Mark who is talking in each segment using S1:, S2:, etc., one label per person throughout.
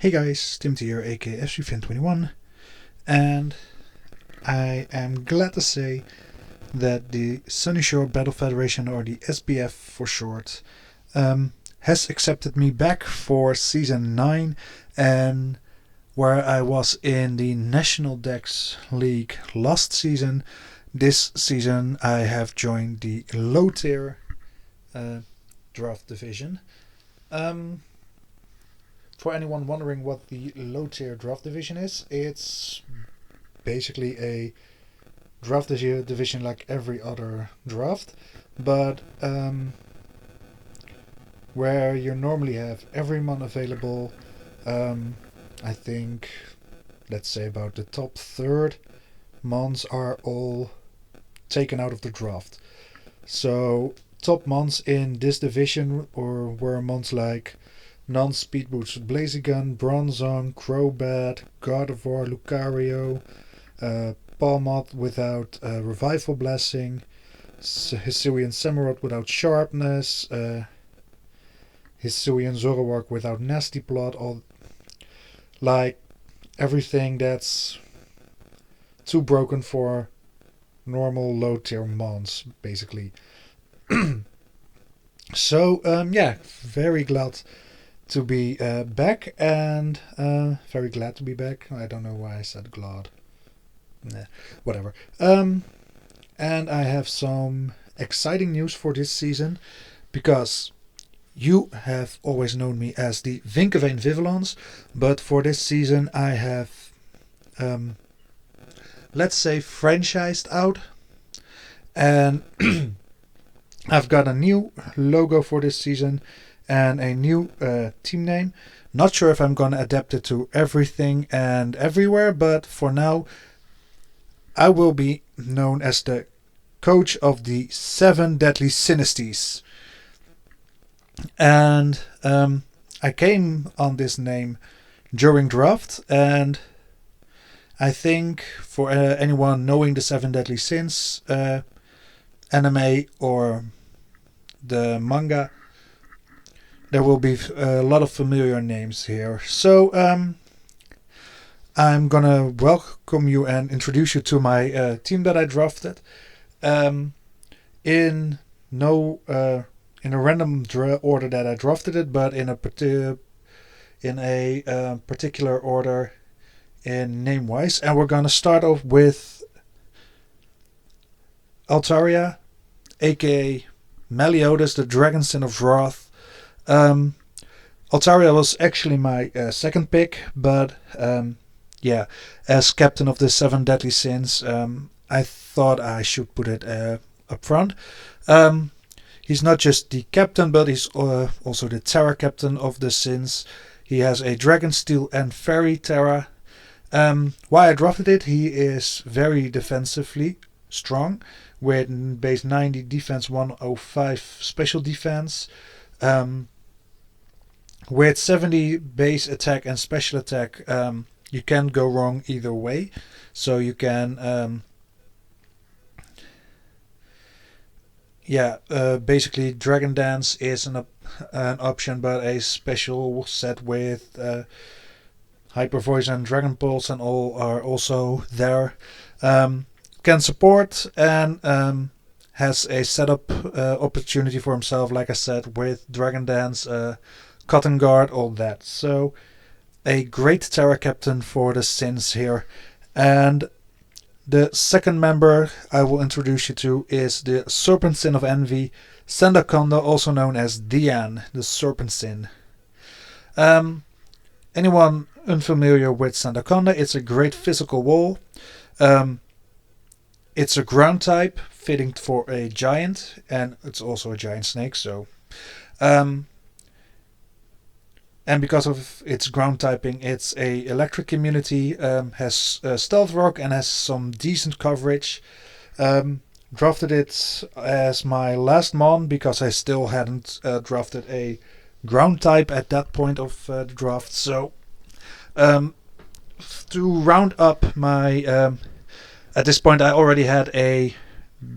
S1: Hey guys, Timothy here, aka SBF21, and I am glad to say that the Sunny Shore Battle Federation, or the SBF for short, has accepted me back for Season 9, and where I was in the National Dex League last season, this season I have joined the low tier draft division. For anyone wondering what the low tier draft division is, it's basically a draft division like every other draft, but where you normally have every mon available. I think, let's say about the top third mons are all taken out of the draft. So top mons in this division were mons like non-speed boost Blaziken, Bronzong, Crobat, Gardevoir, Lucario, Palmot without Revival Blessing, Hisuian Samurott without Sharpness, Hisuian Zoroark without Nasty Plot, all like everything that's too broken for normal low tier mons, basically. So yeah, very glad to be back, and very glad to be back. I don't know why I said glad. Nah, whatever. And I have some exciting news for this season, because you have always known me as the Vinkeveen Vivillons, but for this season I have, let's say, franchised out, and I've got a new logo for this season and a new team name. Not sure if I'm gonna adapt it to everything and everywhere, but for now I will be known as the coach of the 7 Deadly Sinisties. And I came on this name during draft, and I think for anyone knowing the 7 Deadly Sins anime or the manga, there will be a lot of familiar names here. So I'm gonna welcome you and introduce you to my team that I drafted. In a random order that I drafted it, but in a particular order in name wise. And we're gonna start off with Altaria, aka Meliodas, the Dragon Sin of Wrath. Altaria was actually my second pick, but yeah, as captain of the 7 Deadly Sins, I thought I should put it up front. He's not just the captain, but he's also the Terra captain of the Sins. He has a Dragon Steel and Fairy Terra. Why I drafted it, he is very defensively strong, with base 90 defense, 105 special defense. With 70 base attack and special attack, you can't go wrong either way. So you can, basically Dragon Dance is an option, but a special set with Hyper Voice and Dragon Pulse and all are also there. Can support and has a setup opportunity for himself, like I said, with Dragon Dance, Cotton Guard, all that. So a great Terra captain for the Sins here. And the second member I will introduce you to is the Serpent Sin of Envy, Sandaconda, also known as Dian, the Serpent Sin. Anyone unfamiliar with Sandaconda, it's a great physical wall. It's a ground type, fitting for a giant, and it's also a giant snake, so and because of its ground typing, it's a electric immunity, has stealth rock, and has some decent coverage. Drafted it as my last mon because I still hadn't drafted a ground type at that point of the draft. So to round up my at this point, I already had a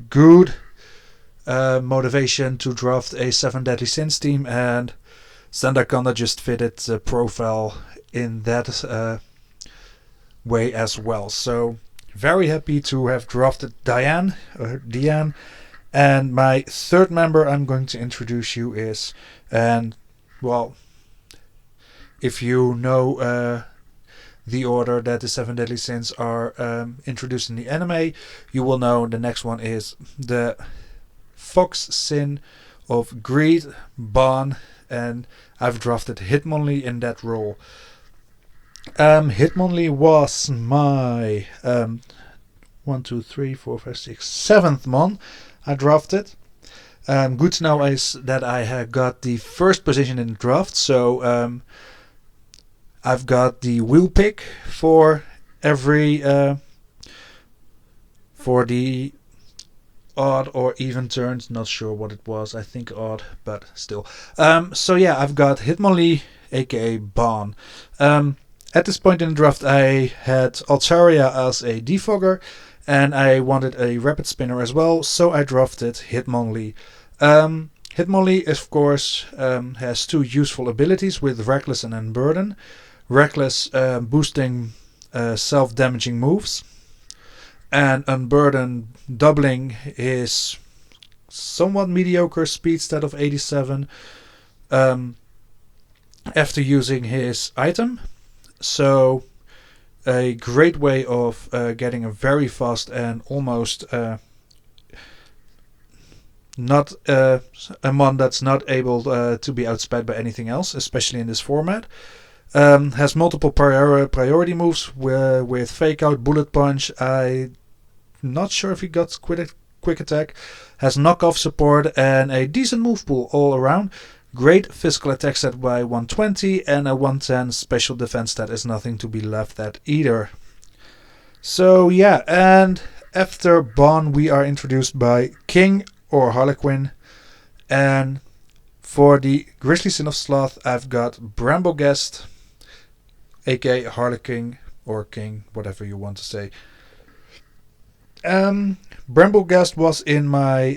S1: good motivation to draft a 7 Deadly Sins team, and Sandaconda just fitted the profile in that way as well. So very happy to have drafted Diane. And my third member I'm going to introduce you is, and well, if you know the order that the 7 deadly sins are introduced in the anime, you will know the next one is the Fox sin of greed, Ban, and I've drafted Hitmonlee in that role. Hitmonlee was my 7th mon I drafted. Good to know is that I got the first position in the draft, so I've got the wheel pick for every for the odd or even turns. Not sure what it was. I think odd, but still. So yeah, I've got Hitmonlee, aka Ban. At this point in the draft, I had Altaria as a defogger, and I wanted a rapid spinner as well, so I drafted Hitmonlee. Hitmonlee, of course, has two useful abilities with Reckless and Unburden. Reckless boosting self-damaging moves, and Unburden doubling his somewhat mediocre speed stat of 87 after using his item. So a great way of getting a very fast and almost not a mon that's not able to be outsped by anything else, especially in this format. Has multiple priority moves with Fake Out, Bullet Punch. I'm not sure if he got quick attack. Has knockoff support and a decent move pool all around. Great physical attack stat by 120 and a 110 special defense stat is nothing to be laughed at either. So yeah, and after Ban we are introduced by King or Harlequin, and for the Grizzly Sin of Sloth I've got Bramblegast, aka Harlequin or King, whatever you want to say. Bramblegast was in my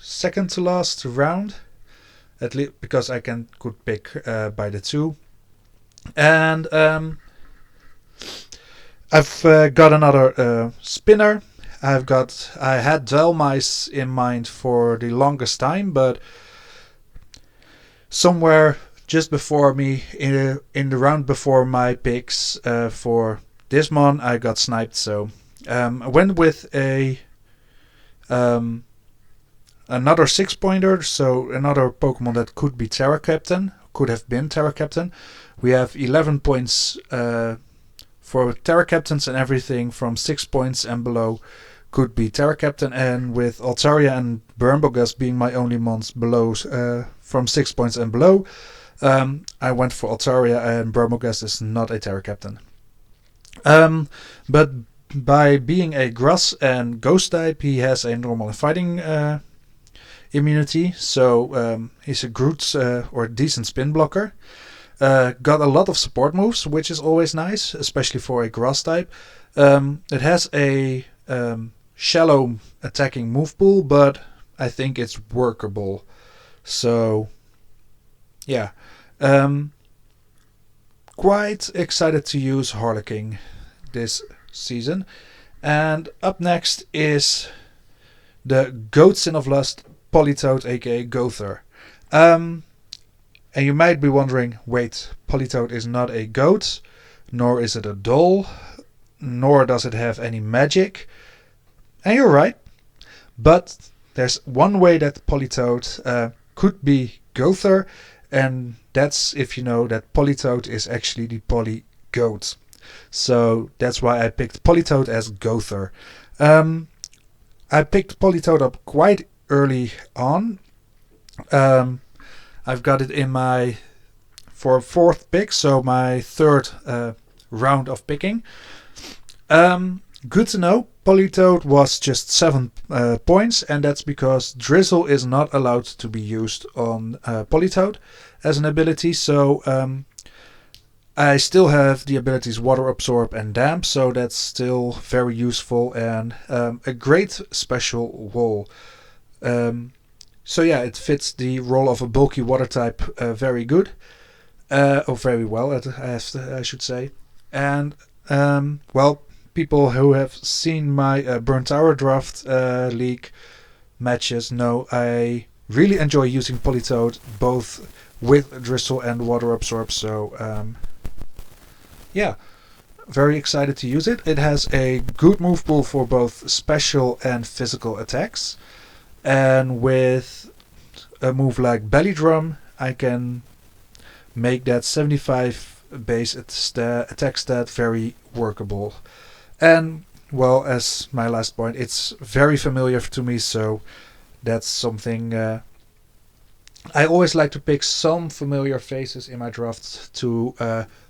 S1: second to last round, at least because I could pick by the two, and I've got another spinner. I had Dwellmice in mind for the longest time, but somewhere just before me in the round before my picks for this mon, I got sniped. So I went with another 6-pointer, so another Pokemon that could be Terra Captain, could have been Terra Captain. We have 11 points for Terra Captains, and everything from 6 points and below could be Terra Captain, and with Altaria and Bramblegast being my only mons below from 6 points and below, I went for Altaria, and Bramblegast is not a Terra Captain. But by being a Grass and Ghost type, he has a normal and fighting immunity, so he's a Groot or decent spin blocker. Got a lot of support moves, which is always nice, especially for a Grass type. It has a shallow attacking move pool, but I think it's workable. So yeah, quite excited to use Harlequin this season. And up next is the Goat Sin of Lust, Politoed, aka Gowther. And you might be wondering, wait, Politoed is not a goat, nor is it a doll, nor does it have any magic. And you're right, but there's one way that Politoed could be Gowther, and that's if you know that Politoed is actually the Poly Goat. So that's why I picked Politoed as Gowther. I picked Politoed up quite early on. I've got it in my for fourth pick, so my third round of picking. Good to know, Politoed was just 7 points, and that's because Drizzle is not allowed to be used on Politoed as an ability, so I still have the abilities Water Absorb and Damp, so that's still very useful and a great special wall. So yeah, it fits the role of a bulky water type very good, or very well, I should say. And well, people who have seen my Burnt Tower Draft League matches know I really enjoy using Politoad both with Drizzle and Water Absorb. So yeah, very excited to use it. It has a good move pool for both special and physical attacks. And with a move like Belly Drum, I can make that 75 base attack stat very workable. And, well, as my last point, it's very familiar to me, so that's something I always like to pick some familiar faces in my drafts to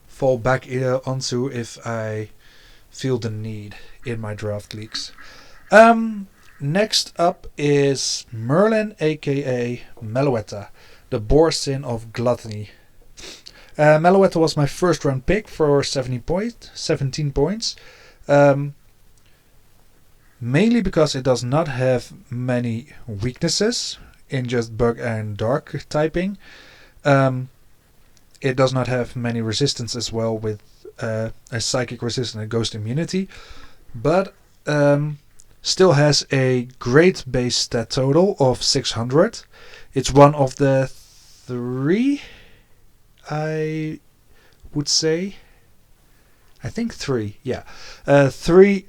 S1: fall back onto if I feel the need in my draft leagues. Next up is Merlin, aka Meloetta, the Borsin of Gluttony. Meloetta was my first round pick for 17 points. Mainly because it does not have many weaknesses in just bug and dark typing. It does not have many resistance as well with a psychic resistance and ghost immunity. But still has a great base stat total of 600. It's one of the 3, I would say. I think 3, yeah. 3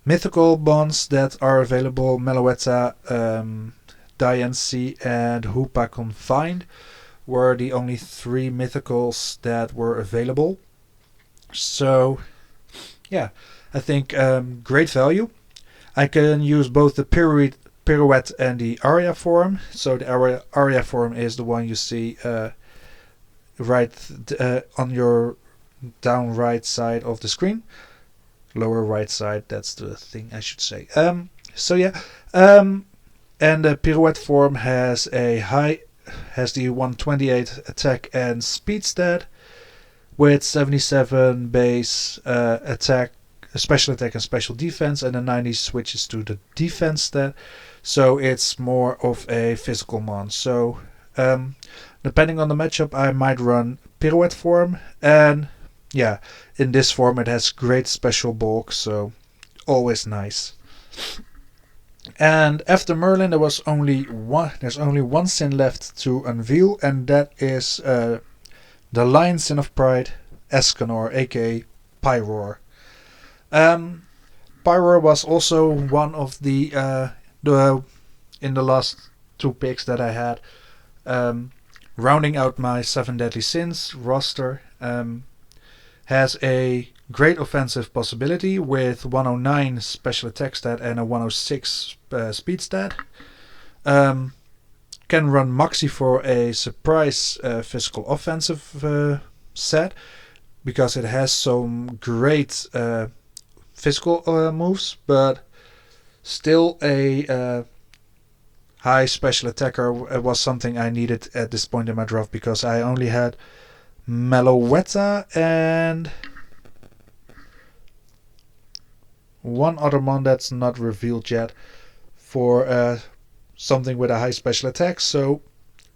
S1: mythical bonds that are available. Meloetta, Diancie, and Hoopa Confined were the only 3 mythicals that were available. So, yeah, I think great value. I can use both the Pirouette and the Aria form. So the Aria form is the one you see right on your down right side of the screen. Lower right side, that's the thing I should say. So yeah, and the Pirouette form has the 128 attack and speed stat with 77 base attack, special attack and special defense, and the 90 switches to the defense stat. So it's more of a physical mon. So depending on the matchup, I might run Pirouette form, and yeah, in this form it has great special bulk, so always nice. And after Merlin, there's only one sin left to unveil, and that is the Lion Sin of Pride, Escanor, aka Pyroar. Pyroar was also one of the in the last 2 picks that I had, rounding out my 7 Deadly Sins roster. Has a great offensive possibility with 109 special attack stat and a 106 speed stat. Can run Maxi for a surprise physical offensive set because it has some great physical moves, but still a high special attacker was something I needed at this point in my draft because I only had Meloetta and one other mon that's not revealed yet for something with a high special attack, so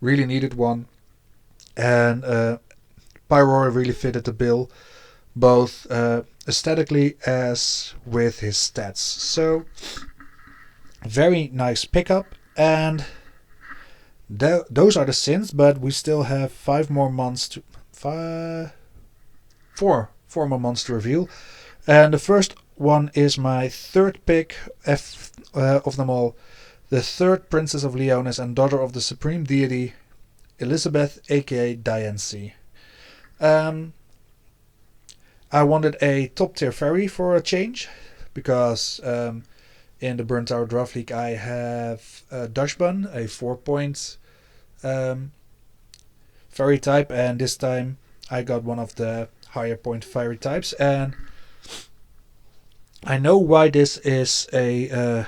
S1: really needed one. And Pyroar really fitted the bill, both aesthetically as with his stats. So very nice pickup, and those are the sins, but we still have 4 more months to reveal. And the first one is my third pick of them all, the third Princess of Leonis and daughter of the Supreme Deity, Elizabeth, aka Diancie. I wanted a top tier fairy for a change because in the Burnt Tower Draft League I have Dashbun, a 4-point fairy type, and this time I got one of the higher point fairy types, and I know why this is a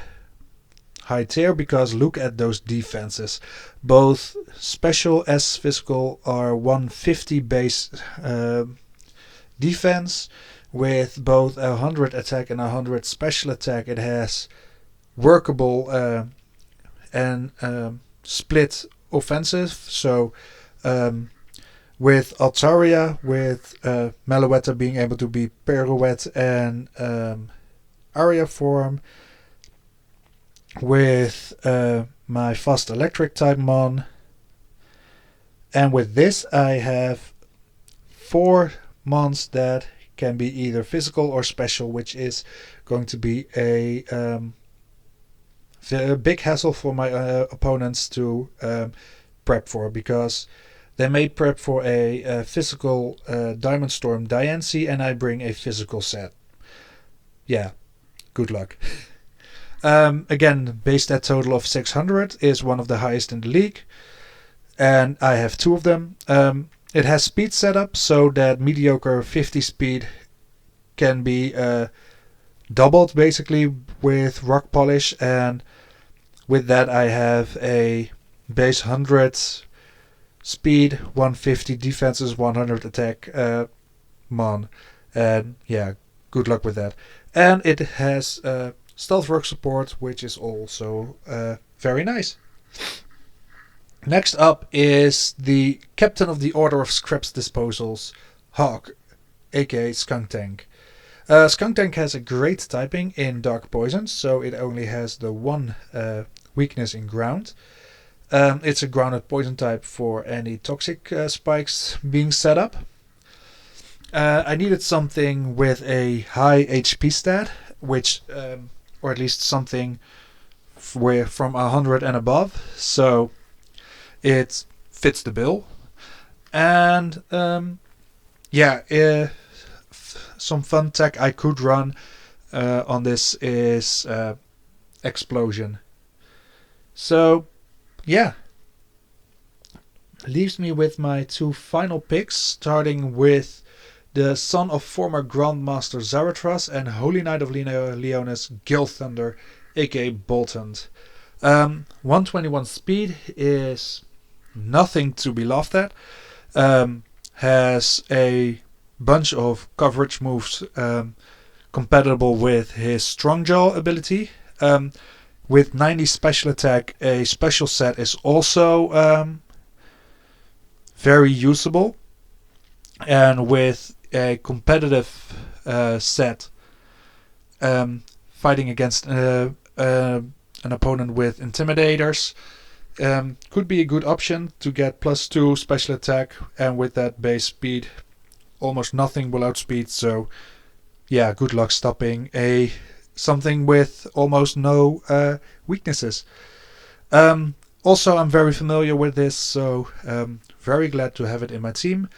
S1: high tier, because look at those defenses. Both special as physical are 150 base defense with both 100 attack and 100 special attack. It has workable and split offensive. So with Altaria, with Meloetta being able to be pirouette and area form, with my fast electric type mon, and with this I have 4 mons that can be either physical or special, which is going to be a big hassle for my opponents to prep for, because they may prep for a physical Diamond Storm Diancie and I bring a physical set. Yeah, good luck. Again, base stat total of 600 is one of the highest in the league, and I have 2 of them. It has speed set up so that mediocre 50 speed can be doubled basically with rock polish, and with that I have a base 100 speed, 150 defenses, 100 attack mon, and yeah, good luck with that. And it has stealth rock support, which is also very nice. Next up is the Captain of the Order of Scraps Disposals, Hawk, aka Skunk Tank. Skunk Tank has a great typing in Dark Poison, so it only has the 1 weakness in ground. It's a grounded poison type for any toxic spikes being set up. I needed something with a high HP stat, which, or at least something from 100 and above, so it fits the bill. And some fun tech I could run on this is Explosion. So yeah, leaves me with my 2 final picks, starting with the son of former Grandmaster Zaratras and Holy Knight of Leonis, Gil Thunder, aka Boltund. 121 speed is nothing to be laughed at. Has a bunch of coverage moves compatible with his Strong Jaw ability. With 90 special attack, a special set is also very usable. And with a competitive set, fighting against an opponent with Intimidators, could be a good option to get +2 special attack, and with that base speed, almost nothing will outspeed. So yeah, good luck stopping something with almost no weaknesses. Also, I'm very familiar with this, so very glad to have it in my team.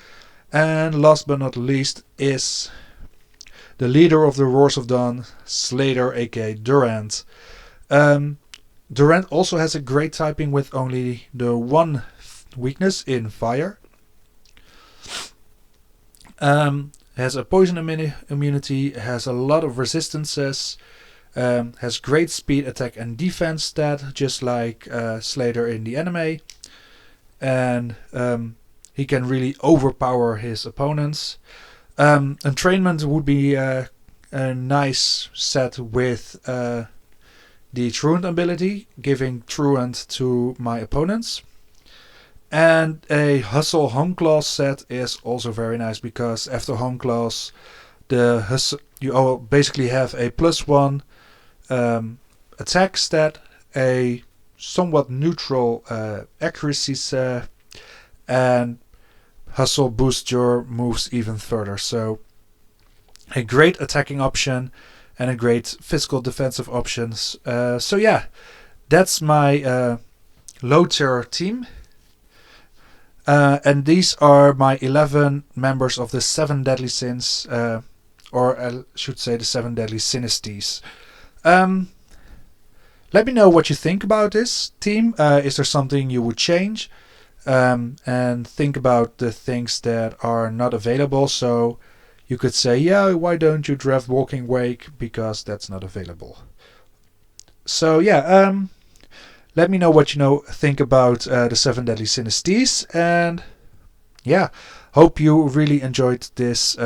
S1: And last but not least is the leader of the Roars of Dawn, Slater, aka Durant. Durant also has a great typing with only the 1 weakness in fire. Has a poison immunity, has a lot of resistances, has great speed, attack and defense stat, just like Slater in the anime. And he can really overpower his opponents. Entrainment would be a nice set with the Truant ability, giving Truant to my opponents. And a Hustle Home Claws set is also very nice, because after Home Claws, you basically have a +1 attack stat, a somewhat neutral accuracy set, and Hustle boosts your moves even further. So a great attacking option and a great physical defensive options. So yeah, that's my low tier team. And these are my 11 members of the 7 Deadly Sins, or I should say the 7 Deadly Sinisties. Let me know what you think about this team. Is there something you would change? And think about the things that are not available. So you could say, yeah, why don't you draft Walking Wake? Because that's not available. So yeah, let me know what you think about the 7 Deadly Sinisties. And yeah, hope you really enjoyed this,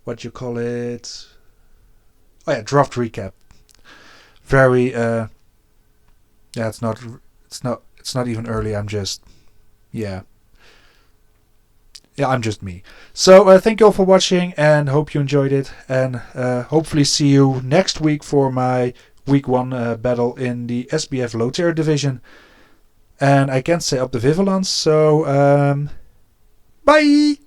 S1: what you call it? Oh yeah, draft recap. very yeah, it's not even early. I'm just yeah I'm just me. So thank you all for watching, and hope you enjoyed it, and hopefully see you next week for my week 1 battle in the SBF low tier division. And I can't say up the Vivalance, so bye.